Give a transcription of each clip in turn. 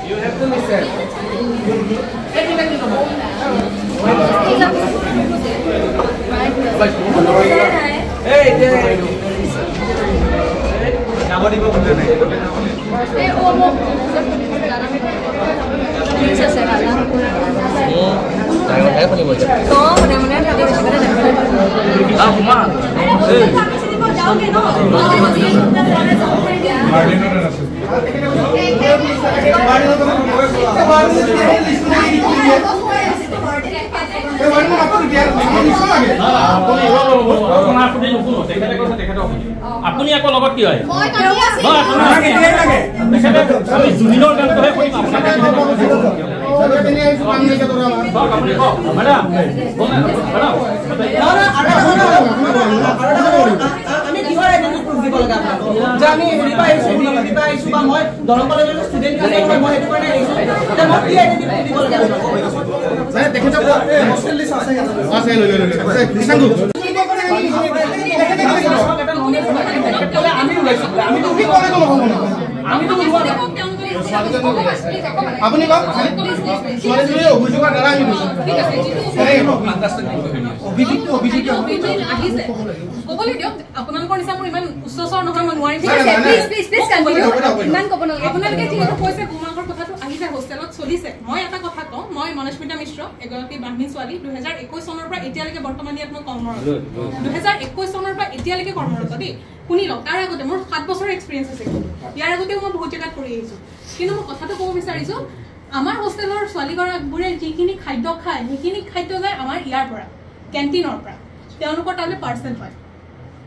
You have to listen. Hey, আপুনি আকৌ লগত কি হয় আপুনি কওক ছোৱালীজনী অভিযোগৰ দ্বাৰা আমি ক'বলৈ দিয়ক আপোনালোকৰ নিচিনা মোৰ ইমান উচ্চস্বৰ নহয় মই নোৱাৰিম ইমান ক'ব নালাগে আপোনালোকে যিহেতু কৈছে গোমাংসৰ কথাটো আহিছে হোষ্টেলত চলিছে মই এটা কথা কওঁ মই মনস্মিতা মিশ্ৰ এগৰাকী বাহিনী ছোৱালী 2021 চনৰ পৰা এতিয়ালৈকে বৰ্তমান ইয়াত মই কৰ্মৰত 2021 চনৰ পৰা এতিয়ালৈকে কৰ্মৰত দেই শুনি লওক তাৰ আগতে মোৰ 7 বছৰৰ এক্সপিৰিয়েঞ্চ আছে ইয়াৰ আগতেও মই বহুত জেগাত কৰি আহিছোঁ কিন্তু মই কথাটো ক'ব বিচাৰিছোঁ আমাৰ হোষ্টেলৰ ছোৱালীগৰাকীবোৰে যিখিনি খাদ্য খায় সেইখিনি খাদ্য যায় আমাৰ ইয়াৰ পৰা কেণ্টিনৰ পৰা তেওঁলোকৰ তালৈ পাৰ্চেল হয়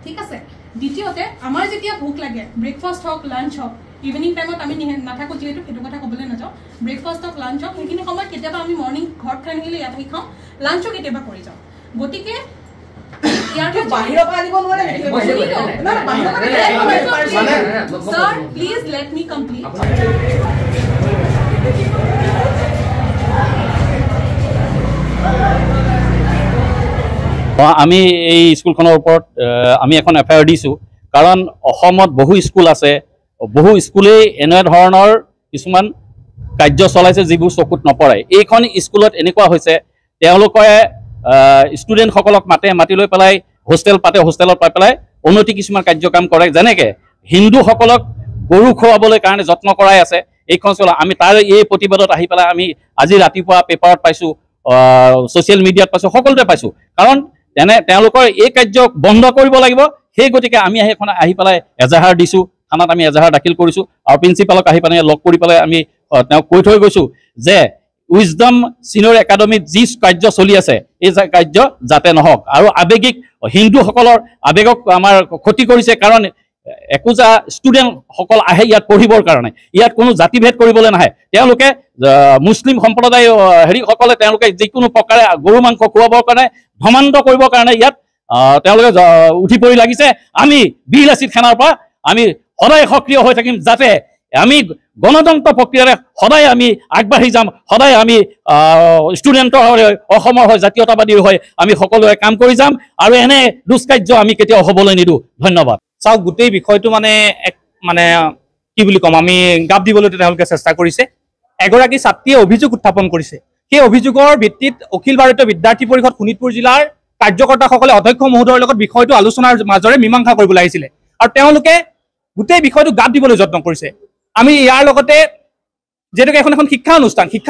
ঠিক আছে দ্বিতীয়তে আমাৰ যেতিয়া ভোক লাগে ব্ৰেকফাষ্ট হওক লাঞ্চ হওক ইভিনিং টাইমত আমি নাথাকোঁ যিহেতু সেইটো কথা ক'বলৈ নাযাওঁ ব্ৰেকফাষ্ট হওক লাঞ্চ হওক সেইখিনি সময়ত কেতিয়াবা আমি মৰ্ণিং ঘৰত খাই নাহিলে ইয়াত আহি খাওঁ লাঞ্চো কেতিয়াবা কৰি যাওঁ গতিকে বাহিৰৰ পৰা আনিব নোৱাৰে sir please let me complete আমি এই স্কুলখনৰ ওপৰত আমি এখন এফআইআৰ দিছোঁ কাৰণ অসমত বহু স্কুল আছে বহু স্কুলেই এনে ধৰণৰ কিছুমান কাৰ্য চলাইছে যিবোৰ চকুত নপৰে এইখন স্কুলত এনেকুৱা হৈছে তেওঁলোকে ষ্টুডেণ্টসকলক মাতি লৈ পেলাই হোষ্টেল পাতে হোষ্টেলত পাই পেলাই উন্নতি কিছুমান কাৰ্যকাম কৰে যেনেকৈ হিন্দুসকলক গৰু খুৱাবলৈ কাৰণে যত্ন কৰাই আছে এইখন স্কুল আমি তাৰ এই প্ৰতিবাদত আহি পেলাই আমি আজি ৰাতিপুৱা পেপাৰত পাইছোঁ ছ'চিয়েল মিডিয়াত পাইছোঁ সকলোতে পাইছোঁ কাৰণ তেওঁলোকৰ এই কাৰ্য বন্ধ কৰিব লাগিব সেই গতিকে আমি সেইখন আহি পেলাই এজাহাৰ দিছোঁ থানাত আমি এজাহাৰ দাখিল কৰিছোঁ আৰু প্ৰিন্সিপালক আহি পেলাই লগ কৰি পেলাই আমি তেওঁক কৈ থৈ গৈছোঁ যে উইজডম ছিনিয়ৰ একাডেমীত যি কাৰ্য চলি আছে এই কাৰ্য যাতে নহওক আৰু আৱেগিক হিন্দুসকলৰ আৱেগক আমাৰ ক্ষতি কৰিছে কাৰণ একোজা ষ্টুডেণ্টসকল আহে ইয়াত পঢ়িবৰ কাৰণে ইয়াত কোনো জাতিভেদ কৰিবলৈ নাহে তেওঁলোকে মুছলিম সম্প্ৰদায় হেৰিসকলে তেওঁলোকে যিকোনো প্ৰকাৰে গৰু মাংস খুৱাবৰ কাৰণে ধৰ্মান্ত কৰিবৰ কাৰণে ইয়াত তেওঁলোকে উঠি পৰি লাগিছে আমি বীৰ লাচিত সেনাৰ পৰা আমি সদায় সক্ৰিয় হৈ থাকিম যাতে আমি গণতন্ত্ৰ প্ৰক্ৰিয়াৰে সদায় আমি আগবাঢ়ি যাম সদায় আমি ষ্টুডেণ্টৰ হৈ অসমৰ হৈ জাতীয়তাবাদীৰ হৈ আমি সকলোৱে কাম কৰি যাম আৰু এনে দুষ্কাৰ্য আমি কেতিয়াও হ'বলৈ নিদিওঁ ধন্যবাদ চাওক গোটেই বিষয়টো মানে কি বুলি ক'ম আমি গাপ দিবলৈ তেওঁলোকে চেষ্টা কৰিছে এগৰাকী ছাত্ৰীয়ে অভিযোগ উত্থাপন কৰিছে সেই অভিযোগৰ ভিত্তিত অখিল ভাৰতীয় বিদ্যাৰ্থী পৰিষদ শোণিতপুৰ জিলাৰ কাৰ্যকৰ্তাসকলে অধ্যক্ষ মহোদয়ৰ লগত বিষয়টো আলোচনাৰ মাজেৰে মীমাংসা কৰিবলৈ আহিছিলে আৰু তেওঁলোকে গোটেই বিষয়টো গাপ দিবলৈ যত্ন কৰিছে আমি ইয়াৰ লগতে যেহেতুকে এখন শিক্ষা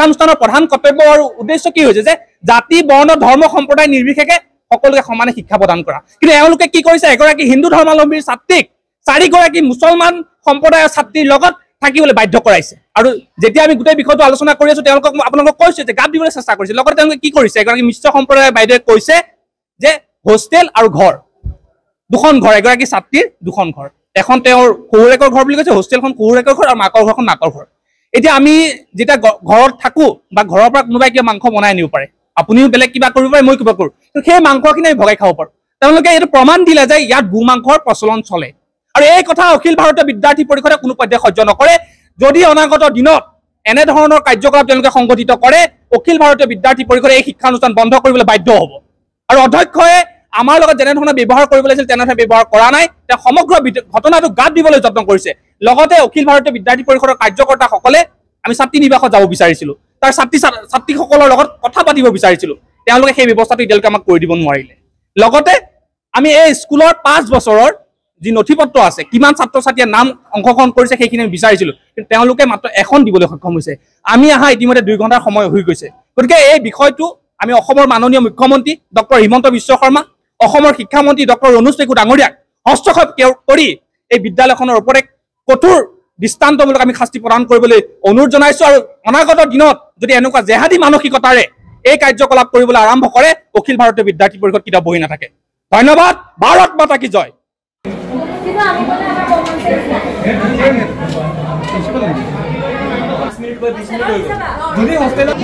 অনুষ্ঠানৰ প্ৰধান কৰ্তব্য আৰু উদ্দেশ্য কি হৈছে যে জাতি বৰ্ণ ধৰ্ম সম্প্ৰদায় নিৰ্বিশেষে সকলোকে সমানে শিক্ষা প্ৰদান কৰা কিন্তু এওঁলোকে কি কৰিছে এগৰাকী হিন্দু ধৰ্মাৱলম্বীৰ ছাত্ৰীক 4 গৰাকী মুছলমান সম্প্ৰদায়ৰ ছাত্ৰীৰ লগত থাকিবলৈ বাধ্য কৰাইছে আৰু যেতিয়া আমি গোটেই বিষয়টো আলোচনা কৰি আছো তেওঁলোকক আপোনালোকক কৈছে যে গাপ দিবলৈ চেষ্টা কৰিছে লগতে তেওঁলোকে কি কৰিছে এগৰাকী মিশ্ৰ সম্প্ৰদায়ৰ বাইদেৱে কৈছে যে হোষ্টেল আৰু ঘৰ দুখন ঘৰ এগৰাকী ছাত্ৰীৰ দুখন ঘৰ এখন তেওঁৰ শহুৰেকৰ ঘৰ বুলি কৈছে হোষ্টেলখন শহুৰেকৰ ঘৰ আৰু মাকৰ ঘৰখন মাকৰ ঘৰ এতিয়া আমি যেতিয়া ঘৰত থাকো বা ঘৰৰ পৰা কোনোবাই কিবা মাংস বনাই আনিব পাৰে আপুনিও বেলেগ কিবা কৰিব পাৰে মই কিবা কৰোঁ সেই মাংসখিনি আমি ভগাই খাব পাৰোঁ তেওঁলোকে এইটো প্ৰমাণ দিলে যে ইয়াত গো মাংসৰ প্ৰচলন চলে আৰু এই কথা অখিল ভাৰতীয় বিদ্যাৰ্থী পৰিষদে কোনো পধ্যে সহ্য নকৰে যদি অনাগত দিনত এনে ধৰণৰ কাৰ্যকলাপ তেওঁলোকে সংগঠিত কৰে অখিল ভাৰতীয় বিদ্যাৰ্থী পৰিষদে এই শিক্ষানুষ্ঠান বন্ধ কৰিবলৈ বাধ্য হ'ব আৰু অধ্যক্ষই আমাৰ লগত যেনেধৰণে ব্যৱহাৰ কৰিব লাগিছিল তেনেধৰণে ব্যৱহাৰ কৰা নাই তেওঁ সমগ্ৰ ঘটনাটো গাত দিবলৈ যত্ন কৰিছে লগতে অখিল ভাৰতীয় বিদ্যাৰ্থী পৰিষদৰ কাৰ্যকৰ্তাসকলে আমি ছাত্ৰী নিবাসত যাব বিচাৰিছিলোঁ তাৰ ছাত্ৰীসকলৰ লগত কথা পাতিব বিচাৰিছিলোঁ তেওঁলোকে সেই ব্যৱস্থাটো এতিয়ালৈকে আমাক কৰি দিব নোৱাৰিলে লগতে আমি এই স্কুলৰ 5 বছৰৰ যি নথিপত্ৰ আছে কিমান ছাত্ৰ ছাত্ৰীয়ে নাম অংশগ্ৰহণ কৰিছে সেইখিনি আমি বিচাৰিছিলোঁ কিন্তু তেওঁলোকে মাত্ৰ এখন দিবলৈ সক্ষম হৈছে আমি আহা ইতিমধ্যে 2 ঘণ্টাৰ সময় হৈ গৈছে গতিকে এই বিষয়টো আমি অসমৰ মাননীয় মুখ্যমন্ত্ৰী ডক্টৰ হিমন্ত বিশ্ব শৰ্মা অসমৰ শিক্ষামন্ত্ৰী ডক্টৰ ৰণোজ পেগু ডাঙৰীয়াক হস্তক্ষেপ কৰি এই বিদ্যালয়খনৰ ওপৰত কঠোৰ দৃষ্টান্তমূলক আমি শাস্তি প্ৰদান কৰিবলৈ অনুৰোধ জনাইছোঁ আৰু অনাগত দিনত যদি এনেকুৱা জেহাদী মানসিকতাৰে এই কাৰ্যকলাপ কৰিবলৈ আৰম্ভ কৰে অখিল ভাৰতীয় বিদ্যাৰ্থী পৰিষদ কিতাপ বহি নাথাকে ধন্যবাদ ভাৰত মাতা কি জয় যদি হোষ্টেলত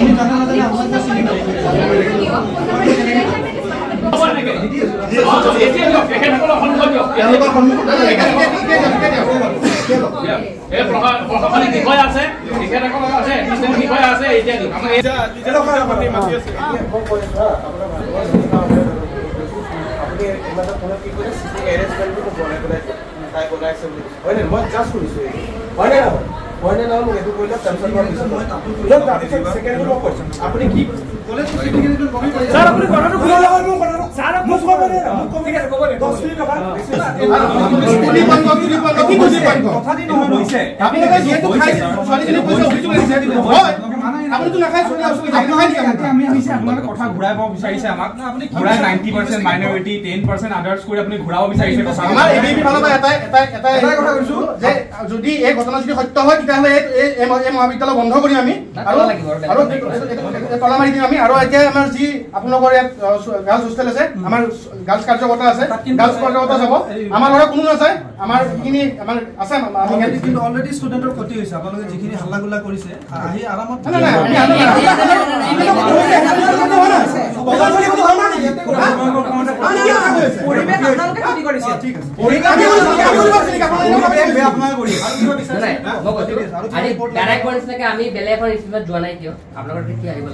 আপুনি কি কলেজ কথা ঘূৰাই পাব বিচাৰিছে আমাক আপুনি ঘূৰাই 90% মাইনৰিটি 10% আদাৰ্স কৰি আপুনি ঘূৰাব বিচাৰিছে আমাৰ এবিপি ফালৰ পৰা এটা কথা কৈছো যে যদি এই ঘটনা যদি সত্য হয় তেতিয়াহ'লে এই মহাবিদ্যালয় বন্ধ কৰিম আমি আৰু তলা মাৰি দিম আমি আৰু এতিয়া আমাৰ যি আপোনালোকৰ ইয়াত গাৰ্লছ হোষ্টেল আছে আমাৰ গাৰ্লছ কাৰ্যকৰ্তা আছে গাৰ্লছ কাৰ্যকৰ্তা যাব আমাৰ ঘৰত কোনো নাযায় আমাৰ যিখিনি আমাৰ আছে কিন্তু অলৰেডি ষ্টুডেণ্টৰ ক্ষতি হৈছে আপোনালোকে যিখিনি হাল্লা গুল্লা কৰিছে আহি আৰামত আমি বেলেগৰ ইনষ্টিটিউটত যোৱা নাই কিয় আপোনালোকৰ কি আহিব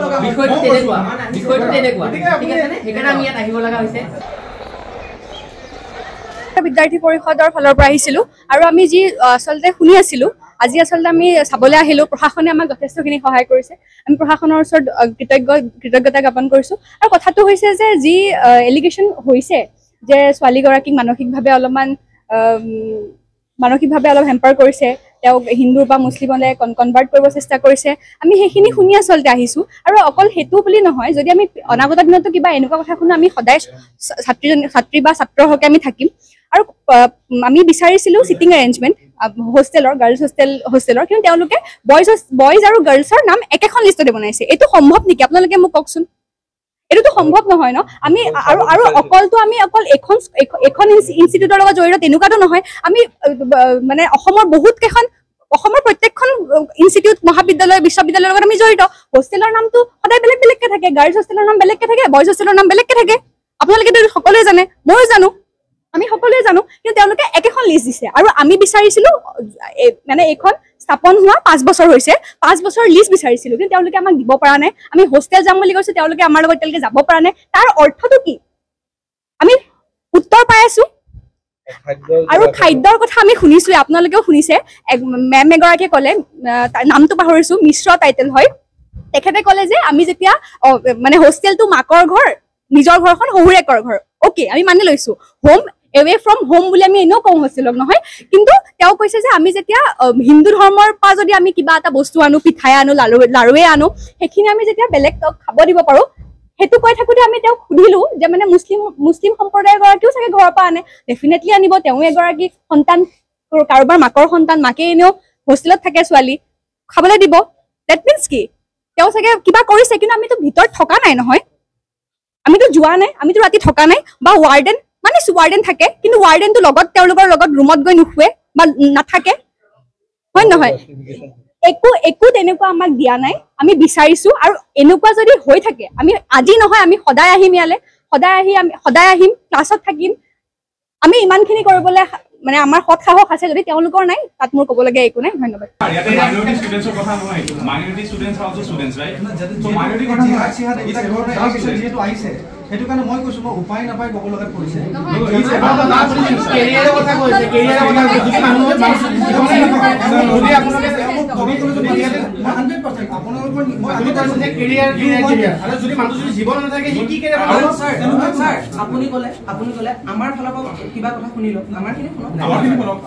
লগা বিষয়টো তেনেকুৱা ঠিক আছে নে সেইকাৰণে আমি ইয়াত আহিব লগা হৈছে বিদ্যাৰ্থী পৰিষদৰ ফালৰ পৰা আহিছিলোঁ আৰু আমি যি আচলতে শুনি আছিলোঁ আজি আচলতে আমি চাবলৈ আহিলোঁ প্ৰশাসনে আমাক যথেষ্টখিনি সহায় কৰিছে আমি প্ৰশাসনৰ ওচৰত কৃতজ্ঞতা জ্ঞাপন কৰিছোঁ আৰু কথাটো হৈছে যে যি এলিগেশ্যন হৈছে যে ছোৱালীগৰাকীক মানসিকভাৱে অলপ হেম্পাৰ কৰিছে তেওঁক হিন্দুৰ বা মুছলিমলৈ কনভাৰ্ট কৰিব চেষ্টা কৰিছে আমি সেইখিনি শুনি আচলতে আহিছোঁ আৰু অকল সেইটো বুলি নহয় যদি আমি অনাগত দিনতো কিবা এনেকুৱা কথা শুনো আমি সদায় ছাত্ৰী বা ছাত্ৰৰ হকে আমি থাকিম আৰু আমি বিচাৰিছিলোঁ চিটিং এৰেঞ্জমেণ্ট হোষ্টেলৰ গাৰ্লছ হোষ্টেলৰ কিন্তু তেওঁলোকে বয়জ আৰু গাৰ্লছৰ নাম একেখন লিষ্টতে বনাইছে এইটো সম্ভৱ নেকি আপোনালোকে মোক কওকচোন এইটোতো সম্ভৱ নহয় ন আমি আৰু অকলটো আমি অকল এখন ইনষ্টিটিউটৰ লগত জড়িত তেনেকুৱাতো নহয় আমি মানে অসমৰ প্ৰত্যেকখন ইনষ্টিটিউট মহাবিদ্যালয় বিশ্ববিদ্যালয়ৰ লগত আমি জড়িত হোষ্টেলৰ নামটো সদায় বেলেগকে থাকে গাৰ্লছ হোষ্টেলৰ নাম বেলেগকে থাকে বয়জ হোষ্টেলৰ নাম বেলেগকে থাকে আপোনালোকেতো সকলোৱে জানে ময়ো জানো আমি সকলোৱে জানো কিন্তু তেওঁলোকে একেখন লিষ্ট দিছে আৰু আমি বিচাৰিছিলোঁ মানে এইখন স্থাপন হোৱা 5 বছৰ হৈছে 5 বছৰ লিষ্ট বিচাৰিছিলোঁ কিন্তু তেওঁলোকে আমাক দিব পৰা নাই আমি হোষ্টেল যাম বুলি কৈছোঁ তেওঁলোকে আমাৰ লগত তেওঁলোকে যাব পৰা নাই তাৰ অৰ্থটো কি আমি উত্তৰ পাই আছোঁ আৰু খাদ্যৰ কথা আমি শুনিছোঁ আপোনালোকেও শুনিছে মেম এগৰাকীয়ে ক'লে নামটো পাহৰিছোঁ মিশ্ৰ টাইটেল হয় তেখেতে ক'লে যে আমি যেতিয়া মানে হোষ্টেলটো মাকৰ ঘৰ নিজৰ ঘৰখন শহুৰেকৰ ঘৰ অ'কে আমি মানি লৈছোঁ হোম এৱে ফ্ৰম হোম বুলি আমি এনেও কওঁ হোষ্টেলক নহয় কিন্তু তেওঁ কৈছে যে আমি যেতিয়া হিন্দু ধৰ্মৰ পৰা যদি আমি কিবা এটা বস্তু আনো পিঠাই আনো লাৰুৱে আনো সেইখিনি আমি যেতিয়া বেলেগ খাব দিব পাৰোঁ সেইটো কৈ থাকোঁতে আমি তেওঁক সুধিলোঁ যে মানে মুছলিম সম্প্ৰদায়ৰ গৰাকীও চাগে ঘৰৰ পৰা আনে ডেফিনেটলি আনিব তেওঁ এগৰাকী সন্তান কাৰোবাৰ মাকৰ সন্তান মাকে এনেও হোষ্টেলত থাকে ছোৱালী খাবলৈ দিব ডেট মিনছ কি তেওঁ চাগে কিবা কৰিছে কিন্তু আমিতো ভিতৰত থকা নাই নহয় আমিতো যোৱা নাই আমিতো ৰাতি থকা নাই বা ৱাৰ্ডেন থাকে কিন্তু ৱাৰ্ডেনটো লগত তেওঁলোকৰ লগত ৰুমত গৈ নুশুৱে বা নাথাকে হয় নহয় একো তেনেকুৱা আমাক দিয়া নাই আমি বিচাৰিছোঁ আৰু এনেকুৱা যদি হৈ থাকে আমি আজি নহয় আমি সদায় আহিম ইয়ালৈ সদায় আহিম ক্লাছত থাকিম আমি ইমানখিনি কৰিবলৈ মানে আমাৰ সৎ সাহস আছে যদি তেওঁলোকৰ নাই তাত মোৰ ক'বলগীয়া একো নাই ধন্যবাদ সেইটো কাৰণে মই কৈছো মই উপায় নাপাই ক'ব লগাত পৰিছে কেৰিয়াৰৰ কথা কৈছে কেৰিয়াৰৰ কথা যদি মানুহ যদি আপোনালোকে 100% আপোনালোকৰ আপুনি কৈছে যে কেৰিয়াৰ আৰু যদি মানুহ যদি জীৱন নাথাকে সি কি কেৰিয়াৰ স্যাৰ আপুনি ক'লে আমাৰ ফালৰ পৰা কিবা কথা শুনিলো আমাৰখিনি শুনক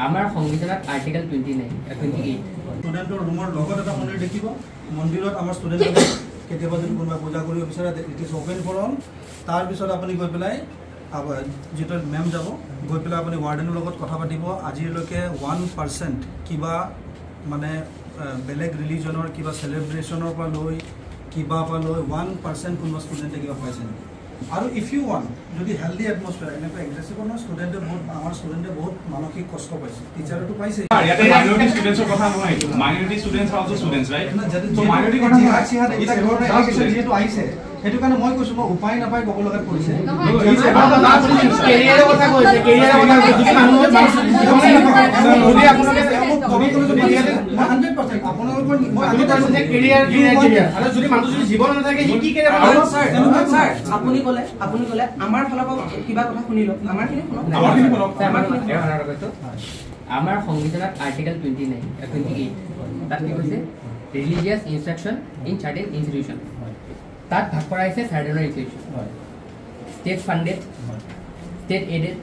আমাৰ সংবিধানত আৰ্টিকেল 29 ষ্টুডেণ্টৰ ৰুমৰ লগত এটা মন্দিৰ দেখিব মন্দিৰত আমাৰ ষ্টুডেণ্টে কেতিয়াবা যদি কোনোবা পূজা কৰিব বিচাৰে it is open for all তাৰপিছত আপুনি গৈ পেলাই যেটা মেম যাব গৈ পেলাই আপুনি ওয়াৰ্ডেনৰ লগত কথা পাতিব আজিলৈকে 1% কিবা মানে বেলেগ ৰিলিজনৰ কিবা সেলিব্ৰেশনৰ পৰা লৈ কিবা পৰা লৈ 1% কোনোবা ষ্টুডেণ্টে কিবা পাইছে আৰু ইফ ইউ ওয়ান্ট যদি হেলদি এটমসফিয়াৰ এনেকৈ এগ্ৰেছিভ নহয় ষ্টুডেণ্টে বহুত আমাৰ ষ্টুডেণ্টে বহুত মানসিক কষ্ট পাইছে টিচাৰটো পাইছে ইয়াতে মাইনৰিটি ষ্টুডেণ্টছৰ কথা নহয় এইটো minority students R also students right so minority কথা যেহেতু আহিছে সেইটো কাৰণে মই কৈছো মই উপায় নাপাই ক'ব লগাত পৰিছে কেৰিয়াৰৰ কথা কৈছে কেৰিয়াৰৰ কথা যদি মানুহ যদি আপোনালোকে 100% আপোনালোকৰ আপুনি কৈছে যে কেৰিয়াৰ আৰু যদি মানুহ যদি জীৱন নাথাকে সি কি কেৰিয়াৰ স্যাৰ আপুনি ক'লে আমাৰ ফালৰ পৰা কিবা কথা শুনিলো আমাৰখিনি শুনক আমাৰ সংবিধানত আৰ্টিকেল 29 তাত কি কৈছে religious instruction in certain institution তাত ভাগ কৰা হৈছে চাৰ্টেনৰ institution state funded state aided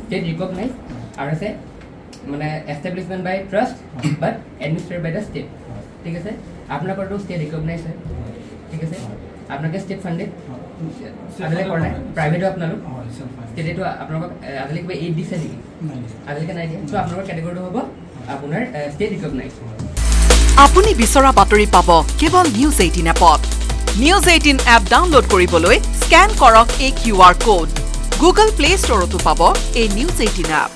state recognise আৰু আছে মানে establishment by trust but administered by the state ঠিক আছে আপোনালোকৰতো ষ্টেট ৰিকগনাইজ হয় ঠিক আছে আপোনালোকে ষ্টেট ফাণ্ডেড আজিলৈকে কৰা নাই প্ৰাইভেটো আপোনালোক ষ্টেটেটো আপোনালোকক আজিলৈকে কিবা এইড দিছে নেকি আজিলৈকে নাই দিয়া চ' আপোনালোকৰ কেটেগৰীটো হ'ব আপোনাৰ ষ্টেট ৰিকগনাইজ আপুনি বিচৰা বাতৰি পাব কেৱল নিউজ 18 এপত নিউজ 18 এপ ডাউনলোড কৰিবলৈ স্ক্যান কৰক এই QR কোড গুগল প্লে ষ্টৰতো পাব এই নিউজ 18 এপ